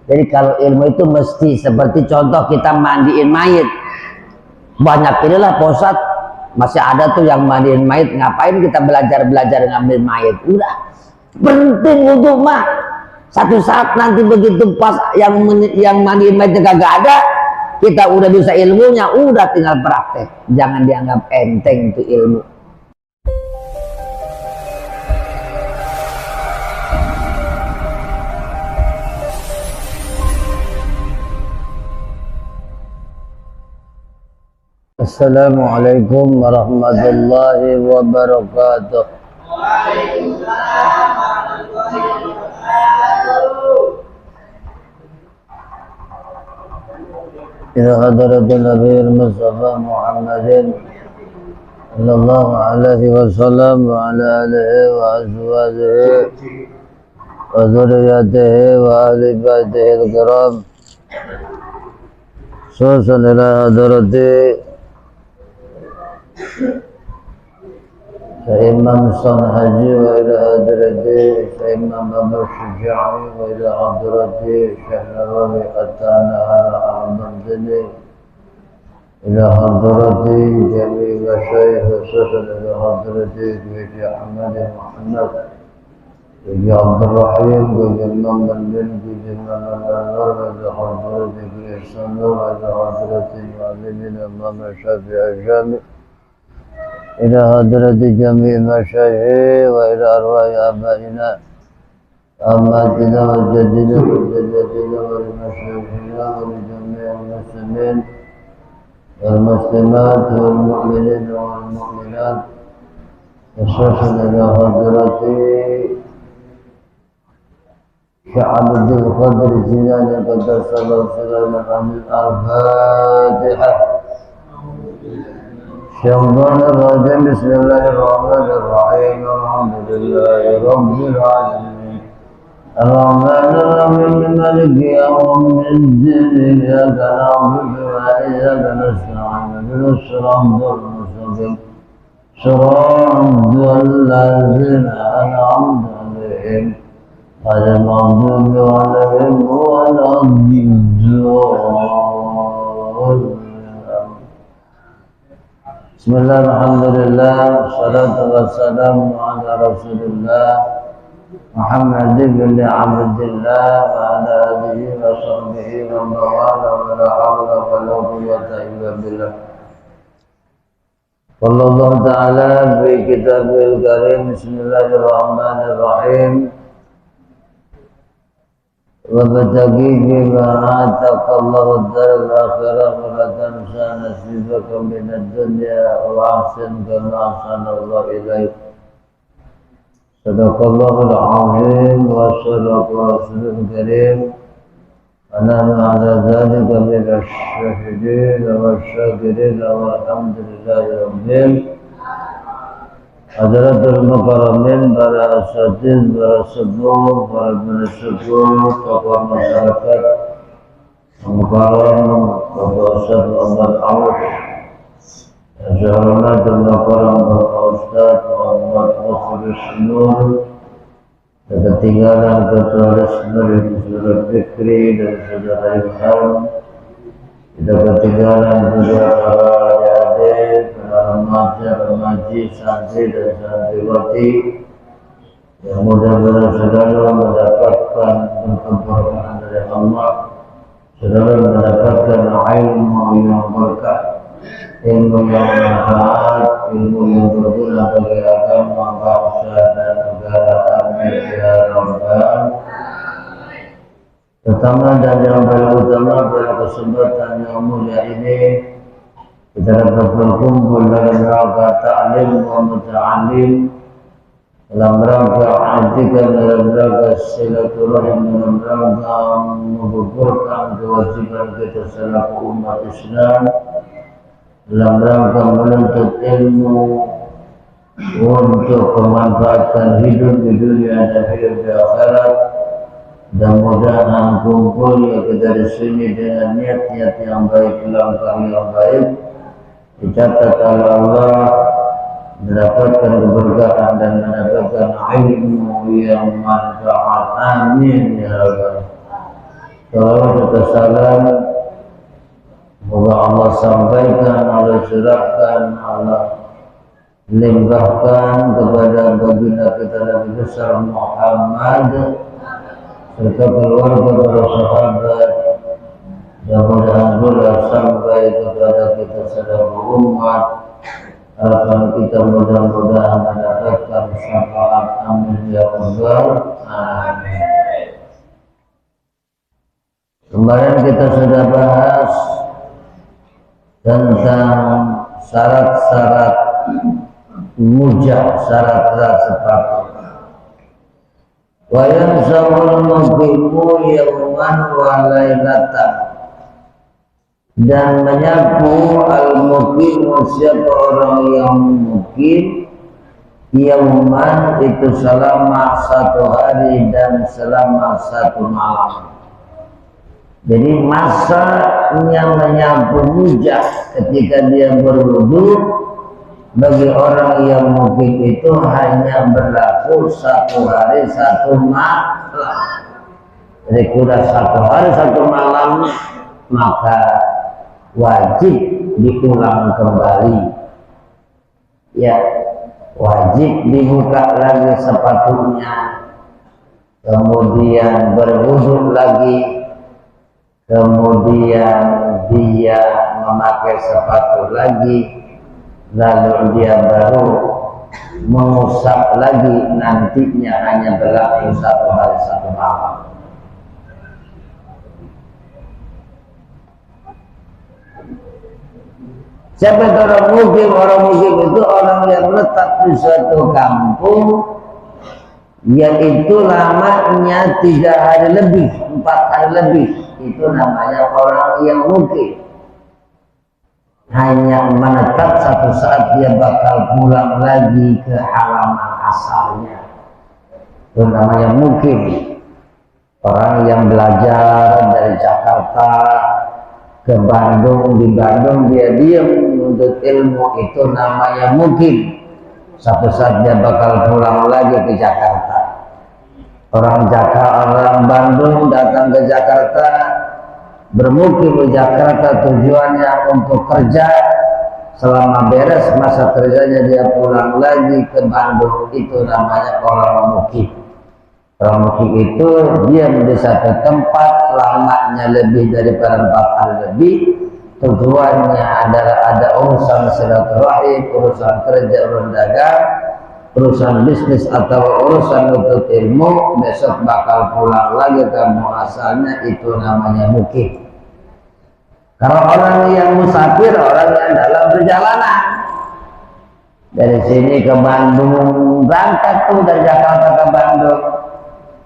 Jadi kalau ilmu itu mesti seperti contoh kita mandiin mayit. Banyak inilah posat masih ada tuh yang mandiin mayit. Ngapain kita belajar ngambil mayit? Udah penting untuk mah. Satu saat nanti begitu pas yang mandiin mayitnya kagak ada, kita udah bisa ilmunya, udah tinggal praktek. Jangan dianggap enteng itu ilmu. Assalamualaikum warahmatullahi wabarakatuh. Waalaikumsalam warahmatullahi wabarakatuh. Ila hadratin Nabiyil Mustafa Muhammadin sallallahu alaihi wasallam wa ala alihi wa azwajihi wa dzurriyyatihi wa ahli baitihi al-kiram. Khususan ila hadrati Imam San Haji wa ila hadrati Imam Abu Syuja'i wa ila hadrati Syekh Nawawi At-Tana Al-Ahmadini ila hadrati Jami wa Syekh khususan ila hadrati Syekh Ahmad Muhammad Syekh Abdul Rahim wa Imam Bandin Imam Al-Anwar wa ila hadrati Syekh wa ila hadrati Mu'allimin Imam Syafi'i Jami إلى حضرة جميع مشايخ وإلى أرواح آبائنا أماتنا وجدنا وجدتنا ولمشايخنا ولجميع المسلمين والمسلمات والمؤمنين والمؤمنات خصوصا إلى حضرة شعب الدين القدر الجيلاني قدس الله سره الفاتحة. الشيطان الرجيم بسم الله الرحمن الرحيم الحمد لله رب العالمين الرحمن الرحيم مالك يوم الدين إياك نعبد وإياك نستعين اهدنا الصراط المستقيم صراط الذين أنعمت عليهم غير المغضوب عليهم ولا الضالين. Bismillah, alhamdulillah, salatu wassalamu ala rasulillah Muhammad bin Abdillah wa ala alihi wa sahbihi wa mawala wa la hawla wa la quwwata illa billah. Wallahu ta'ala bi kitabil karim. Bismillahirrahmanirrahim. وابتغي بما آتاك الله الدار الآخرة ولا تنسى نصيبك من الدنيا وأحسن كما أحسن الله إليك. صدق الله العظيم وصدق رسوله الكريم ونحن على ذلك من الشاهدين والشاكرين والحمد لله رب العالمين. Hadratul Mukarramin, para asatidz, para sepuh, para penasihat, tokoh masyarakat, Mukarram, Bapak Ustadz Muhammad Auf, yang saya hormati Mukarram Bapak Ustadz Muhammad Mukhlis Nur, dan ketinggalan Ketua Resmi Saudara Fikri dan Saudara Ilham, tidak ketinggalan juga para adik-adik, remaja, santri dan santriwati yang mudah-mudahan selalu mendapatkan keberkahan dari Allah, selalu mendapatkan ilmu yang berkah, ilmu yang manfaat, ilmu yang berguna bagi agama, bangsa dan negara. Amin ya rabbal. Pertama dan yang paling utama pada kesempatan yang mulia ini kita dapat berkumpul dalam rangka ta'lim wa muta'alim, dalam rangka i'tikaf, dalam rangka silaturahim, dalam rangka menggugurkan kewajiban kita selaku umat Islam, dalam rangka menuntut ilmu untuk kemanfaatan hidup di dunia dan hidup di akhirat. Mudah-mudahan kumpul kita di sini dengan niat-niat yang baik, langkah yang baik, dicatat oleh Allah, mendapatkan keberkahan dan mendapatkan ilmu yang manfaat. Amin ya rabbal. Salawat serta salam semoga Allah sampaikan, Allah curahkan, Allah limpahkan kepada baginda kita Nabi besar Muhammad serta keluarga para sahabat, dan mudah-mudahan sampai kepada kita seluruh umat. Harapan kita mudah-mudahan mendapatkan syafaat, amin ya rabbal alamin. Kemarin kita sudah bahas tentang syarat-syarat mujah, syarat-syarat sepatu. Wa yansawul muqimu yawman wa lailatan, dan menyapu al-muqimu siapa orang yang mukim yawman itu selama satu hari dan selama satu malam. Jadi masanya menyapu mujah ketika dia berwudu bagi orang yang mukim itu hanya berlaku satu hari satu malam. Jadi sudah satu hari satu malam maka wajib diulang kembali. Ya, wajib dibuka lagi sepatunya, kemudian berwudu lagi, kemudian dia memakai sepatu lagi, lalu dia baru mengusap lagi, nantinya hanya berlaku satu hari satu malam. Siapa itu orang mukim? Orang mukim itu orang yang letak di suatu kampung, yaitu lamanya 3 hari lebih, 4 hari lebih. Itu namanya orang yang mukim. Hanya menetap, satu saat dia bakal pulang lagi ke halaman asalnya. Itu namanya mukim. Orang yang belajar dari Jakarta ke Bandung, di Bandung dia diam untuk ilmu, itu namanya mukim. Satu saat dia bakal pulang lagi ke Jakarta. Orang Bandung datang ke Jakarta, bermukim di Jakarta tujuannya untuk kerja. Selama beres masa kerjanya dia pulang lagi ke Bandung, itu namanya orang mukim. Orang mukim itu diam di satu tempat lamanya lebih daripada 4 hari lebih. Tujuannya adalah ada urusan silaturahim, urusan kerja, urusan dagang, urusan bisnis atau urusan untuk ilmu. Besok bakal pulang lagi ke kampung asalnya, itu namanya mukim. Kalau orang yang musafir, orang yang dalam perjalanan dari sini ke Bandung, berangkat tuh dari Jakarta ke Bandung,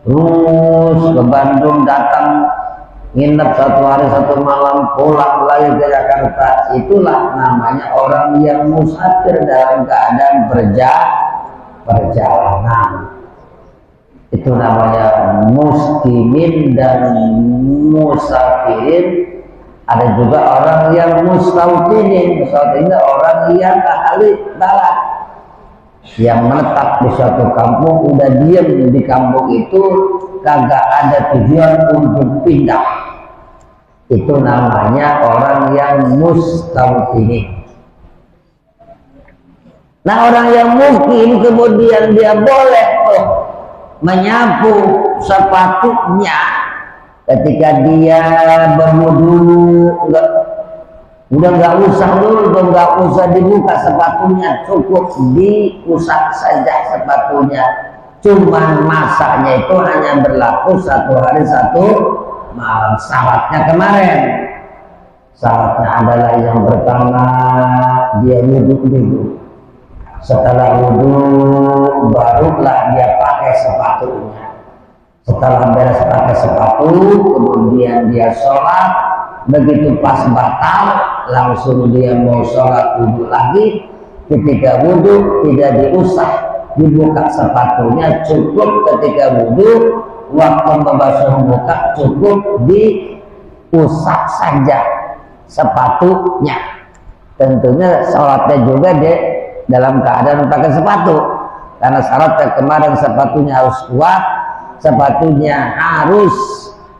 terus ke Bandung datang, nginep 1 hari 1 malam, pulang lagi ke Jakarta. Itulah namanya orang yang musafir dalam keadaan perjalanan. Itu namanya muskimin dan musafirin. Ada juga orang yang mustautinin. Mustautinin orang yang ahli barat, yang menetap di suatu kampung, udah diam di kampung itu, kagak ada tujuan untuk pindah. Itu namanya orang yang mustautinin. Nah, orang yang mungkin kemudian dia boleh tuh menyapu sepatunya ketika dia berwudu, udah nggak usah dulu, nggak usah dibuka sepatunya, cukup diusap saja sepatunya. Cuman masanya itu hanya berlaku 1 hari 1 malam. Syaratnya kemarin, syaratnya adalah yang pertama dia wudu dulu. Setelah wudu barulah dia pakai sepatunya. Setelah beres pakai sepatu, kemudian dia sholat. Begitu pas batal, langsung dia mau sholat wudu lagi. Ketika wudu tidak diusap, dibuka sepatunya, cukup ketika wudu. Waktu membasuh muka cukup diusap saja sepatunya. Tentunya sholatnya juga dalam keadaan pakai sepatu, karena syaratnya kemarin sepatunya harus kuat, sepatunya harus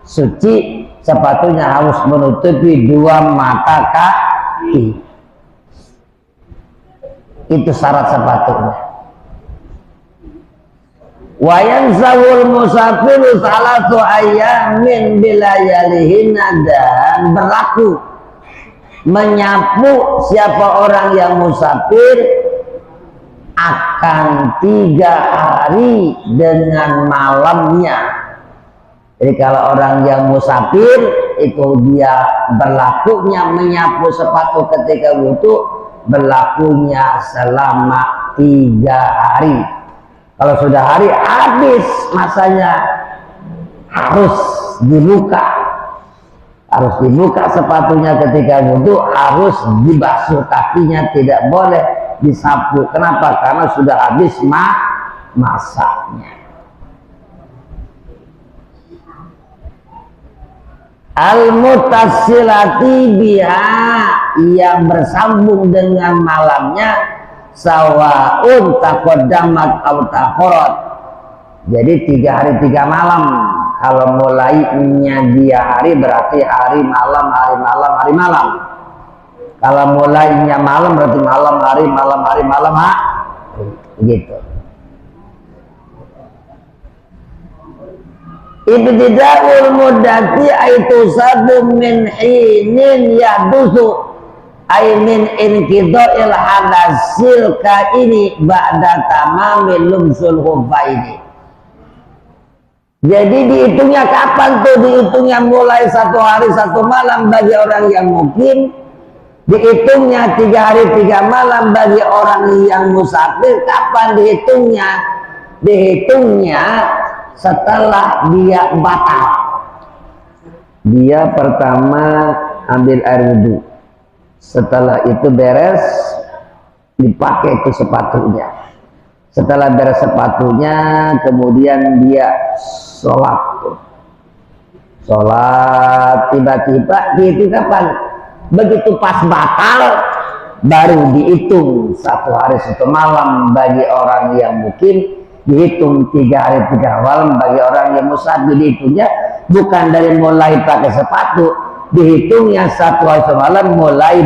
suci, sepatunya harus menutupi dua mata kaki. Itu syarat sepatunya. Wayan sawul musafir salatu ayamin bilayalihinna, dan berlaku menyapu siapa orang yang musafir akan 3 hari dengan malamnya. Jadi kalau orang yang musafir itu dia berlakunya menyapu sepatu ketika wudu, berlakunya selama 3 hari. Kalau sudah hari habis masanya, harus dibuka sepatunya ketika wudu, harus dibasuh kakinya, tidak boleh disapu. Kenapa? Karena sudah habis masaknya. Al-mutassilati biha, yang bersambung dengan malamnya, sawaun taqaddamat aw ta'akharat. Jadi 3 hari 3 malam. Kalau mulainya dia hari berarti hari malam, hari malam, hari malam. Kalau mulainya malam berarti malam, hari malam, hari malam, gitu. Ibtida'ul muddati aitu sadu min hinin yahdusu ay min inqida'il hadasil kaini ba'da tamamil lumsul khuffaini. Jadi dihitungnya kapan tuh? Dihitungnya mulai 1 hari 1 malam bagi orang yang mukim, dihitungnya 3 hari 3 malam bagi orang yang musafir. Kapan dihitungnya? Dihitungnya setelah dia batal. Dia pertama ambil air wudhu, setelah itu beres dipakai itu sepatunya. Setelah beres sepatunya, kemudian dia sholat, tiba-tiba dihitung kapan? Begitu pas batal baru dihitung 1 hari 1 malam bagi orang yang mukim, dihitung 3 hari 3 malam bagi orang yang musafir. Dihitungnya bukan dari mulai pakai sepatu, dihitungnya 1 hari 1 malam mulai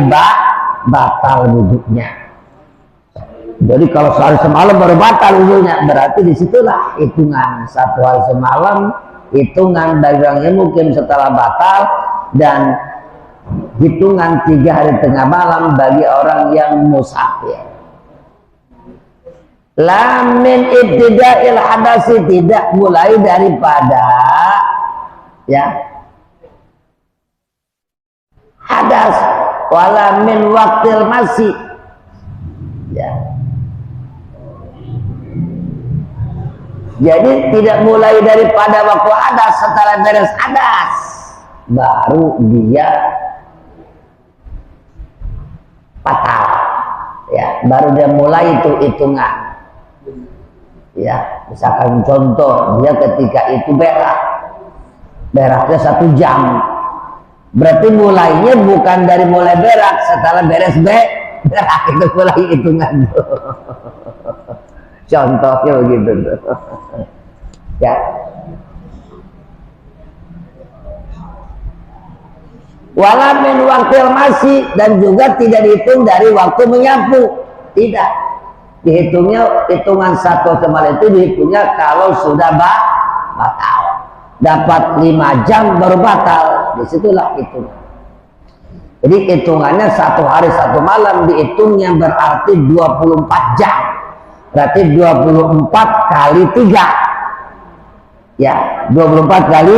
batal wudhunya. Jadi kalau sehari semalam baru batal wudhunya, berarti disitulah hitungan 1 hari semalam, hitungan bagi orang yang mukim setelah batal, dan hitungan 3 hari tengah malam bagi orang yang musafir. La min ibtida'il hadasi, tidak mulai daripada hadas, wala min waktil masih, jadi tidak mulai daripada waktu hadas. Setelah beres hadas baru dia batal, baru dia mulai itu hitungan. Misalkan contoh, dia ketika itu beraknya 1 jam, berarti mulainya bukan dari mulai berak, setelah beres berak itu mulai hitungan. Contohnya begitu tuh. Wala min waktil masih, dan juga tidak dihitung dari waktu menyapu, tidak. Dihitungnya hitungan 1 semalam itu dihitungnya kalau sudah batal. Dapat 5 jam baru batal, disitulah hitungan. Jadi hitungannya 1 hari 1 malam, dihitungnya berarti 24 jam. Berarti 24 kali 3. 24 kali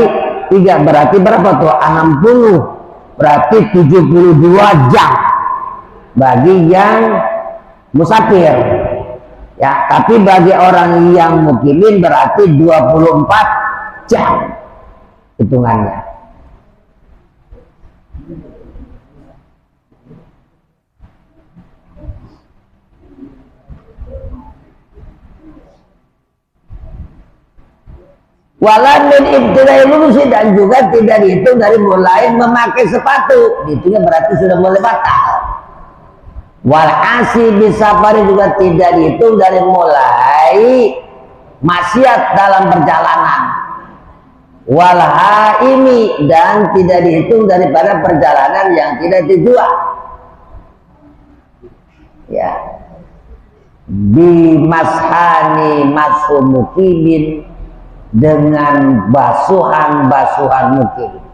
3 berarti berapa tuh? 60. Berarti 72 jam bagi yang musafir. Tapi bagi orang yang mukimin berarti 24 jam hitungannya. Wala min ibtida'il lubsi, dan juga tidak dihitung dari mulai memakai sepatu, dihitungnya berarti sudah mulai batal. Wal asi bisafari, juga tidak dihitung dari mulai maksiat dalam perjalanan. wal haimi, dan tidak dihitung daripada perjalanan yang tidak tujuan. Ya, bimashani mashu mukimin, dengan basuhan mukim.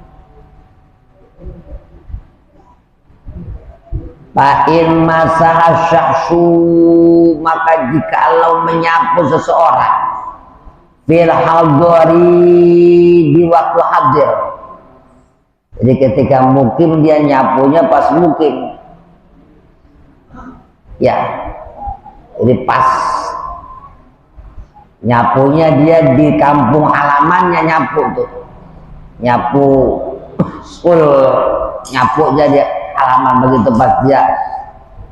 Fa'in masaha syahsu, maka jikalau menyapu seseorang fil hadari, di waktu hadir. Jadi ketika mukim dia nyapunya pas mukim. Ya, jadi pas nyapunya dia di kampung halamannya nyapu tuh. Nyapu full, nyapu jadi halaman begitu pas dia.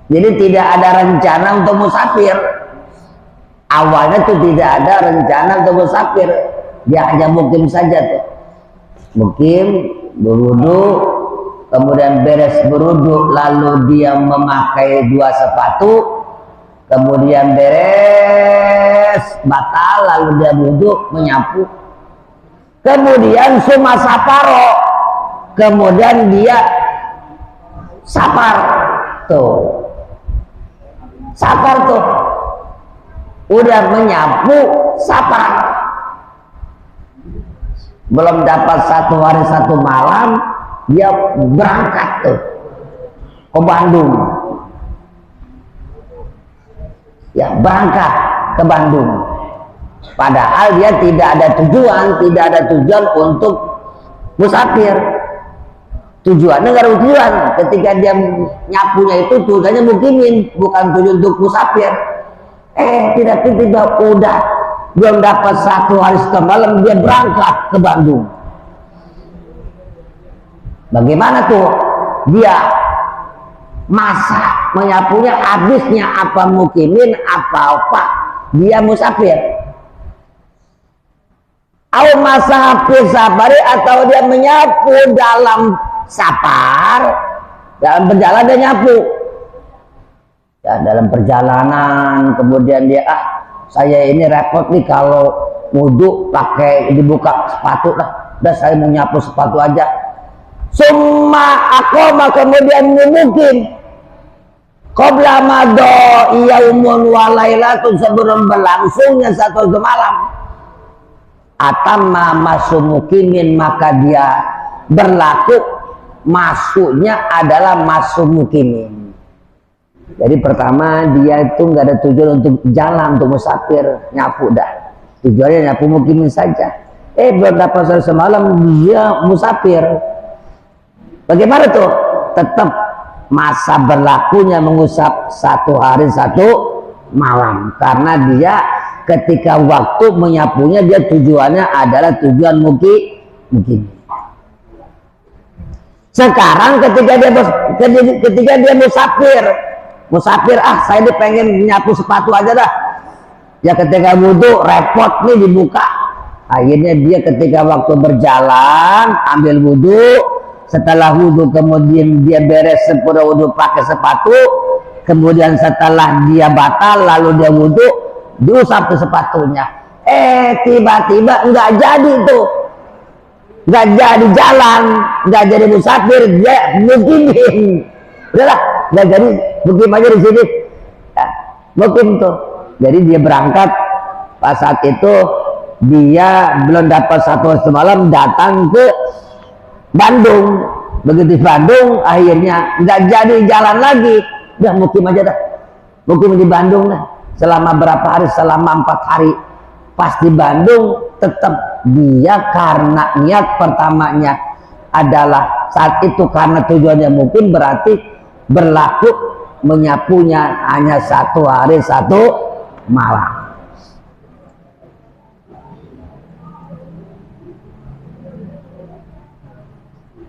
Jadi tidak ada rencana untuk musafir. Awalnya tuh tidak ada rencana untuk musafir, dia hanya mukim saja tuh. Mukim, berwudu, kemudian beres berwudu, lalu dia memakai 2 sepatu, kemudian beres batal, lalu dia wudu, menyapu, kemudian summa safaro, kemudian dia safar tuh, safar tuh. Udah menyapu, safar, belum dapat 1 hari 1 malam, dia berangkat tuh ke Bandung. Ya, berangkat ke Bandung, padahal dia tidak ada tujuan untuk musafir. Tujuannya nggak ada tujuan. Ketika dia nyapunya itu tujuannya mukimin, bukan tujuan untuk musafir. Tiba-tiba udah belum dapat 1 hari 1 malam, dia berangkat ke Bandung. Bagaimana tuh dia masa menyapunya, habisnya apa mukimin apa dia musafir? Au masa safari, atau dia menyapu dalam safar, dalam perjalanan dia nyapu. Ya, dalam perjalanan kemudian dia, saya ini repot nih kalau wudhu pakai dibuka sepatu lah, udah saya mau nyapu sepatu aja. Summa aqama, kemudian mungkin qabla mado yaumun wa lailatun, sebelum berlangsungnya 1 malam, atamma masumukimin, maka dia berlaku masuknya adalah masumukimin. Jadi pertama dia itu nggak ada tujuan untuk jalan, untuk musafir, nyapu dah. Tujuannya nyapu mukimin saja. Belum dapat 1 malam dia musafir. Bagaimana tuh? Tetap masa berlakunya mengusap 1 hari 1 malam, karena dia ketika waktu menyapunya dia tujuannya adalah tujuan mukimin. Sekarang ketika dia musafir, saya ini pengen nyapu sepatu aja dah. Ya ketika wudhu repot nih dibuka. Akhirnya dia ketika waktu berjalan ambil wudhu, setelah wudhu kemudian dia beres sempurna wudhu pakai sepatu, kemudian setelah dia batal lalu dia wudhu, diusap ke sepatunya. Tiba-tiba nggak jadi tuh, nggak jadi jalan, nggak jadi musafir, dia mukimin. Udahlah, nggak jadi, mukim aja di sini. Ya, mukim tuh. Jadi dia berangkat, pas saat itu dia belum dapat 1 hari malam, datang ke Bandung. Begitu di Bandung, akhirnya nggak jadi jalan lagi. Udah mukim aja dah, mukim di Bandung dah. Selama berapa hari? Selama 4 hari. Pas di Bandung, tetap dia karena niat pertamanya adalah saat itu karena tujuannya mungkin, berarti berlaku menyapunya hanya 1 hari 1 malam.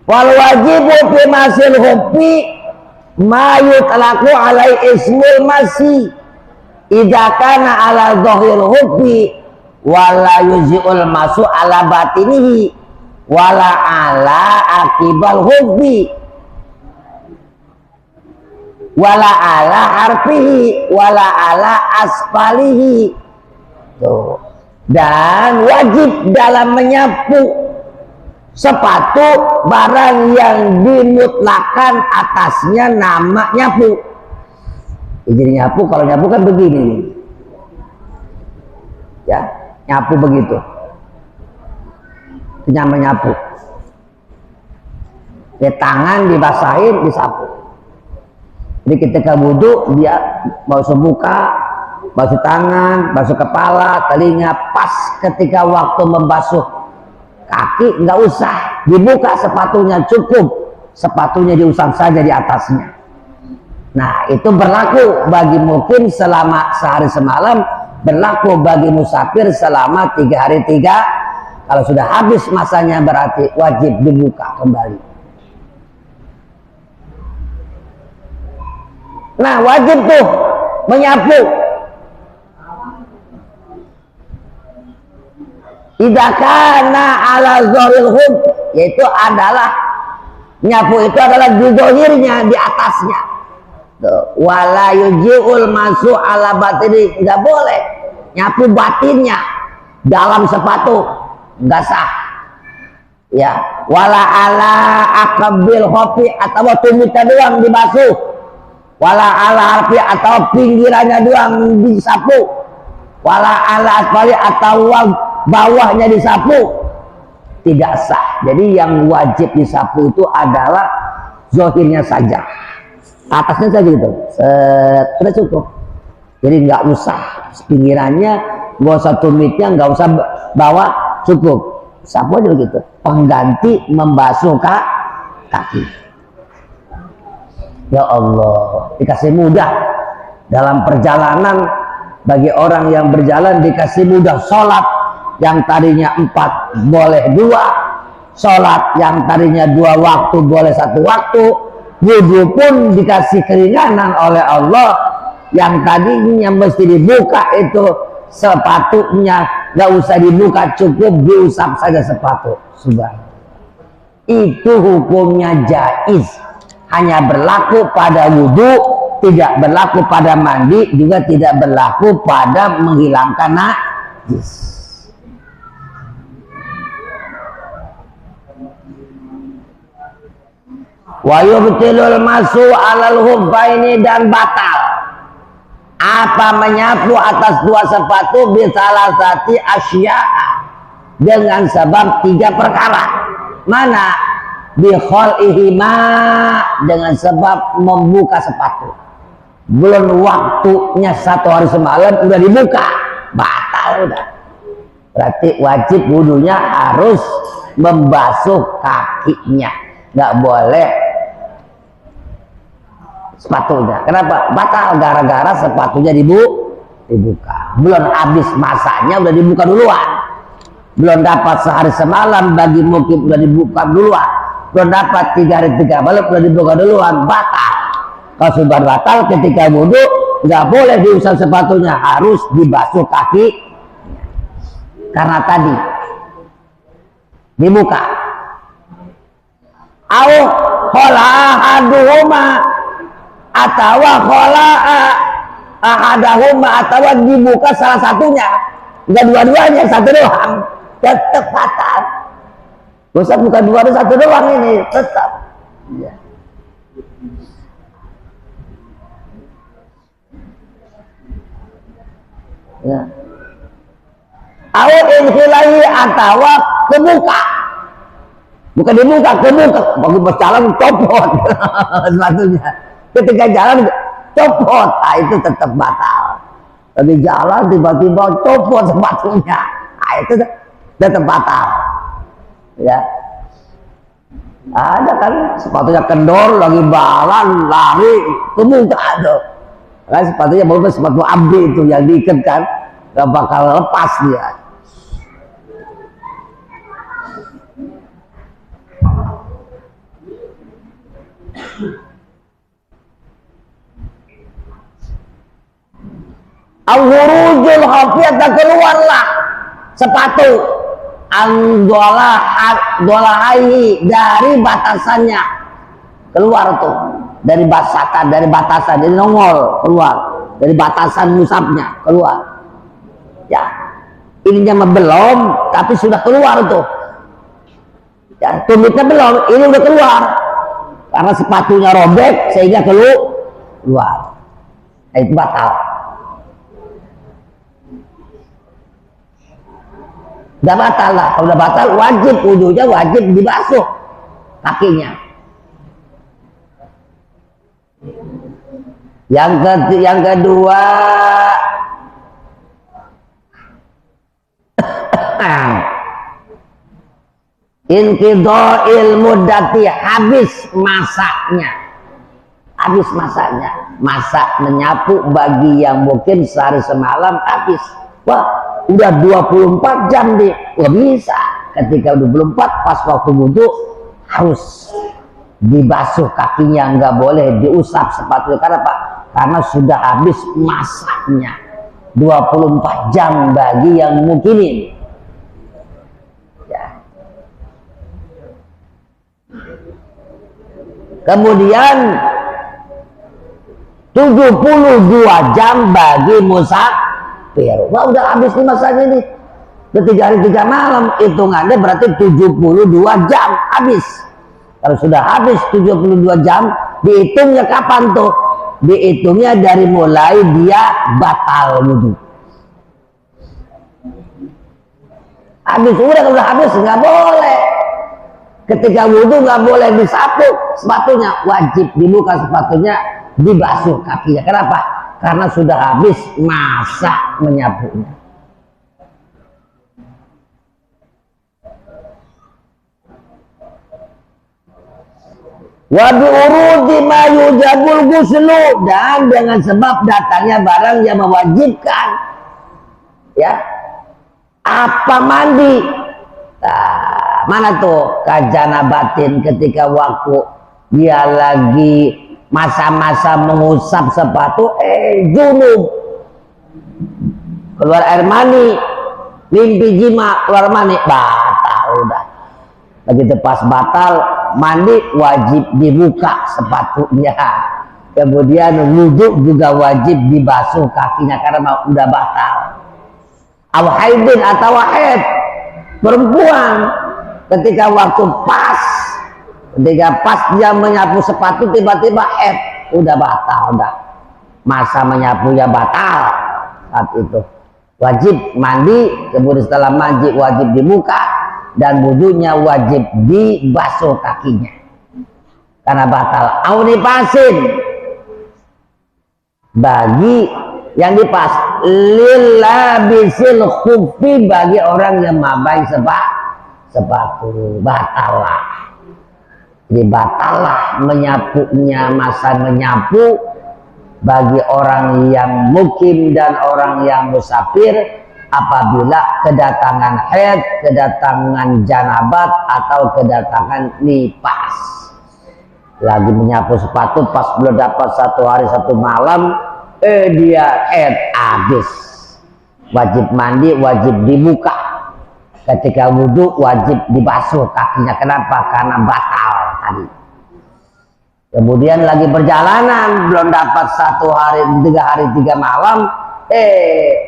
Wal wajibu fi masil hubbi ma yutlaqu alai ismul masi idza kana ala dhahir hubbi wala yuzi'ul masu ala batinihi wala ala akibal hubbi wala ala harfihi wala ala asfalihi. Tuh. Dan wajib dalam menyapu Sepatu barang yang dimutlakan atasnya nama nyapu. Jadi nyapu, kalau nyapu kan begini nih. Ya, nyapu begitu. Itu namanya nyapu. Ya, tangan dibasahin, disapu. Jadi ketika wudhu dia basuh muka, basuh tangan, basuh kepala, telinga. Pas ketika waktu membasuh kaki nggak usah dibuka sepatunya, cukup sepatunya diusap saja di atasnya. Nah, itu berlaku bagi mukim selama sehari semalam, berlaku bagi musafir selama 3 hari 3. Kalau sudah habis masanya berarti wajib dibuka kembali. Nah, wajib tuh menyapu. Tidak kana ala zahiril hub, yaitu adalah nyapu itu adalah di zahirnya, di atasnya. Wala yujiul masu ala batini, nggak boleh nyapu batinnya dalam sepatu, nggak sah. Ya, wala ala akabil hopi atau tumitnya doang dibasuh, wala ala harfi atau pinggirannya doang disapu, wala ala asfali atau bawahnya disapu, tidak sah. Jadi yang wajib disapu itu adalah zahirnya saja, atasnya saja gitu, sudah cukup. Jadi nggak usah pinggirannya, nggak usah tumitnya, nggak usah bawah, cukup sapu aja gitu. Pengganti membasuh kaki. Ya Allah, dikasih mudah dalam perjalanan. Bagi orang yang berjalan dikasih mudah. Sholat yang tadinya 4 boleh 2, sholat yang tadinya 2 waktu boleh 1 waktu, wudhu pun dikasih keringanan oleh Allah. Yang tadinya mesti dibuka itu sepatunya nggak usah dibuka, cukup diusap saja sepatu. Subhanallah. Itu hukumnya jaiz, hanya berlaku pada wudhu, tidak berlaku pada mandi, juga tidak berlaku pada menghilangkan najis. Wa yubtilul masu alal hubbaini, dan batal apa menyapu atas 2 sepatu bisalasati asya, dengan sebab 3 perkara. Mana? Bikholihima, dengan sebab membuka sepatu. Belum waktunya 1 hari semalam udah dibuka, batal udah. Berarti wajib wudunya harus membasuh kakinya, nggak boleh sepatunya. Kenapa? Batal gara-gara sepatunya dibuka. Belum habis masanya udah dibuka duluan. Belum dapat sehari semalam bagi mukim udah dibuka duluan. Belum dapat 3 hari 3 malam udah dibuka duluan, batal. Kalau sudah batal ketika wudhu nggak boleh diusap sepatunya, harus dibasuh kaki. Karena tadi dibuka. Au khola ahaduhuma, atau khola ahadahuma, atau dibuka salah satunya, nggak dua-duanya, 1 doang, tetap batal. Usah bukan 2 1 doang ini, tetap. Ya. Ya. Awal inhilahi atau kebuka, bukan dibuka, kebuka. Bagi berjalan copot sepatunya. Ketika jalan copot, nah itu tetap batal. Lagi jalan tiba-tiba copot sepatunya, nah itu tetap batal. Ya, ada kan sepatunya kendor lagi balan lari kebuka tuh. Kan sepatunya baru sepatu abdi itu yang diikat kan, gak bakal lepas dia. Al-hurujul hafiyah, keluarlah sepatu dolahai dari batasannya, keluar tuh dari basakan, dari batasan, dari nongol keluar dari batasan musabnya, keluar. Ya, ininya belum, tapi sudah keluar tuh. Ya, tumitnya belum, ini udah keluar karena sepatunya robek sehingga keluar. Nah, itu batal. Udah batal lah, kalau udah batal wajib wudunya wajib dibasuh kakinya. Yang kedua inqidha'il muddati, habis masaknya. Masak menyapu bagi yang mungkin sehari semalam habis. Wah, udah 24 jam nih. Wah, bisa. Ketika 24 pas waktu wudu harus dibasuh kakinya, nggak boleh diusap sepatu. Karena apa? Karena sudah habis masaknya. 24 jam bagi yang mungkinin. Ya. Kemudian 72 jam bagi musafir. Wah, udah habis nih masanya ini. Udah 3 hari 3 malam, hitungannya berarti 72 jam habis. Kalau sudah habis 72 jam, dihitungnya kapan tuh? Dihitungnya dari mulai dia batal wudu. Habis, udah habis, nggak boleh. Ketika wudu nggak boleh disapu sepatunya, wajib dibuka sepatunya, dibasuh kakinya. Kenapa? Karena sudah habis masa menyapunya. Wa bi urudi ma yujabul ghuslu, dan dengan sebab datangnya barang yang mewajibkan ya apa mandi. Nah, mana tuh kajanabatin, ketika waktu dia lagi masa-masa mengusap sepatu junub, keluar air mani, mimpi jima, keluar mani, batal udah. Begitu pas batal mandi wajib dibuka sepatunya, kemudian wudhu juga wajib dibasuh kakinya karena udah batal. Aw haidin atau haid, perempuan ketika waktu pas, ketika pas dia menyapu sepatu tiba-tiba haid, udah batal, udah masa menyapunya batal. Saat itu wajib mandi, kemudian setelah mandi wajib dibuka dan wudhunya wajib dibasuh kakinya karena batal. Aunipasin, bagi yang dipas, lillabisil khuffi, bagi orang yang memakai sepatu, batal lah. Jadi batal lah menyapunya, masa menyapu bagi orang yang mukim dan orang yang musafir apabila kedatangan haid, kedatangan janabat, atau kedatangan nifas. Lagi menyapu sepatu pas belum dapat 1 hari 1 malam, dia haid habis. Wajib mandi, wajib dibuka. Ketika wudhu wajib dibasuh kakinya. Kenapa? Karena batal tadi. Kemudian lagi perjalanan belum dapat 1 hari 3 hari 3 malam,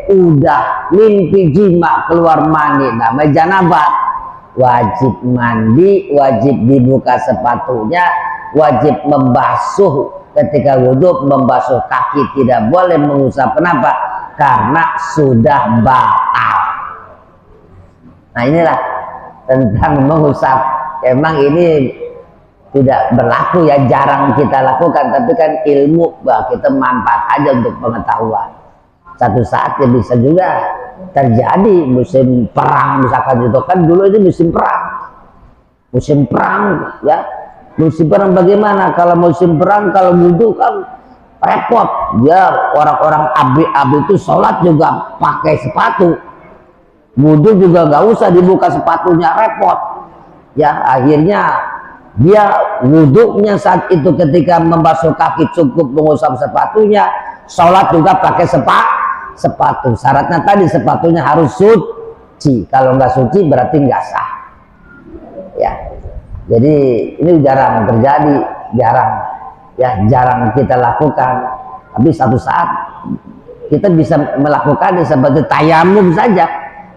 udah mimpi jima, keluar mani, namanya janabat. Wajib mandi, wajib dibuka sepatunya, wajib membasuh ketika wudhu, membasuh kaki, tidak boleh mengusap. Kenapa? Karena sudah batal. Nah, inilah tentang mengusap. Emang ini tidak berlaku ya, jarang kita lakukan, tapi kan ilmu, kita manfaat aja untuk pengetahuan. Satu saat ya bisa juga terjadi musim perang, misalkan itu kan dulu ini musim perang ya. Musim perang bagaimana? Kalau musim perang, kalau wudhu kan repot ya, orang-orang abi itu sholat juga pakai sepatu, wudhu juga nggak usah dibuka sepatunya, repot ya. Akhirnya dia wudhunya saat itu ketika membasuh kaki cukup mengusap sepatunya, sholat juga pakai sepatu. Syaratnya tadi sepatunya harus suci. Kalau nggak suci berarti nggak sah. Ya, jadi ini jarang terjadi, jarang kita lakukan. Tapi satu saat kita bisa melakukannya seperti tayamum saja.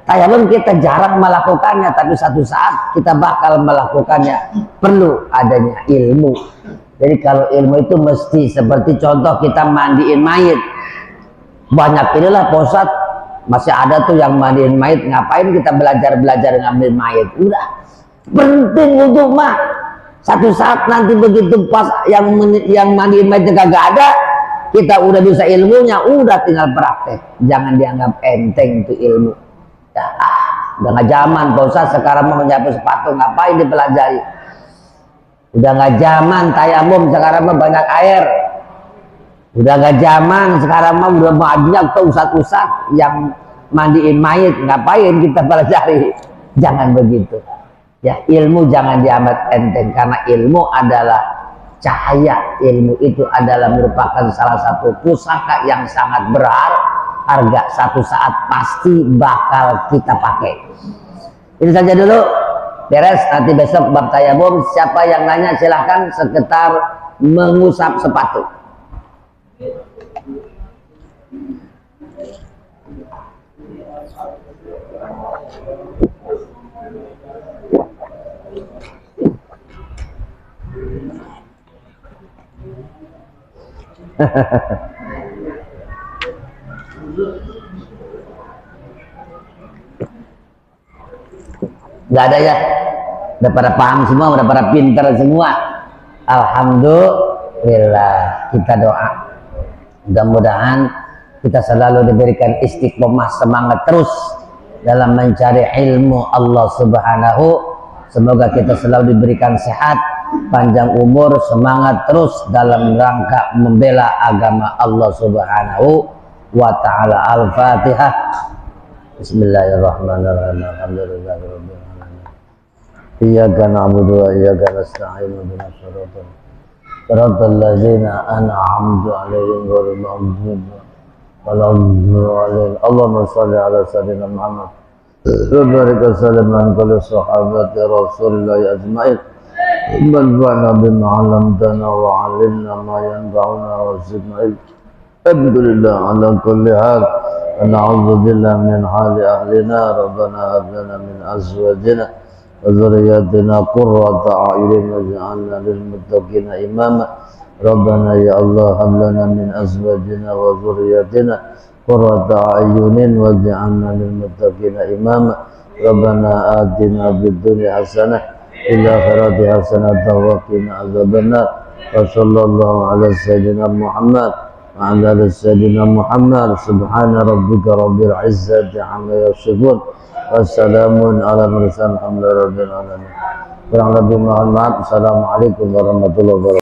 Tayamum kita jarang melakukannya, tapi satu saat kita bakal melakukannya. Perlu adanya ilmu. Jadi kalau ilmu itu mesti seperti contoh kita mandiin mayit. Banyak inilah posat masih ada tuh yang mandiin mayit. Ngapain kita belajar ngambil mayit? Udah penting untuk mah. Satu saat nanti begitu pas yang mandiin mayitnya kagak ada, kita udah bisa ilmunya, udah tinggal praktek. Jangan dianggap enteng itu ilmu. Ya, udah nggak zaman Pak Ustaz sekarang mau menyapu sepatu, ngapain dipelajari? Udah nggak zaman tayamum, sekarang mah banyak air. Udah nggak zaman sekarang mah udah banyak tuh ustaz-ustaz yang mandiin mayit, ngapain kita pelajari? Jangan begitu. Ya, ilmu jangan diamat enteng, karena ilmu adalah cahaya. Ilmu itu adalah merupakan salah satu pusaka yang sangat berharga, satu saat pasti bakal kita pakai. Ini saja dulu, beres. Nanti besok bab tayamum, siapa yang nanya silahkan sekitar mengusap sepatu. Nggak ada ya, udah pada paham semua, udah pada pintar semua. Alhamdulillah. Kita doa mudah-mudahan kita selalu diberikan istiqomah, semangat terus dalam mencari ilmu Allah Subhanahu. Semoga kita selalu diberikan sehat, panjang umur, semangat terus dalam rangka membela agama Allah Subhanahu wa ta'ala. Al-Fatihah. Bismillahirrahmanirrahim. Alhamdulillahirabbil alamin. Iyyaka na'budu wa iyyaka nasta'in. Ihdinas siratal ladzina an'amta 'alaihim ghairil maghdubi 'alaihim. Allahumma shalli 'ala sayyidina Muhammad wa barik wa sallim 'ala sahabati Rasulillah ajma'in. Manfa'na bima 'allamtana wa 'allimna ma yanfa'una wa zidna ilma. Alhamdulillah ala kulli hal. Na'udzu billahi min hali ahlina. Rabbana hab lana min azwajina wa dhurriyyatina qurrata a'yunin waj'alna lil muttaqina imama. Rabbana ya Allah hab lana min azwajina wa dhurriyyatina qurrata a'yunin waj'alna lil muttaqina imama. Rabbana atina fid dunya hasanah fil akhirati hasanah wa qina adzabannar. Wa sallallahu ala sayyidina Muhammad wa ala sayyidina Muhammad. Subhana rabbika rabbil izzati amma yasifun wa salamun ala mursalin alhamdulillahi rabbil alamin. Kurang lebih mohon maaf. Assalamualaikum warahmatullahi wabarakatuh.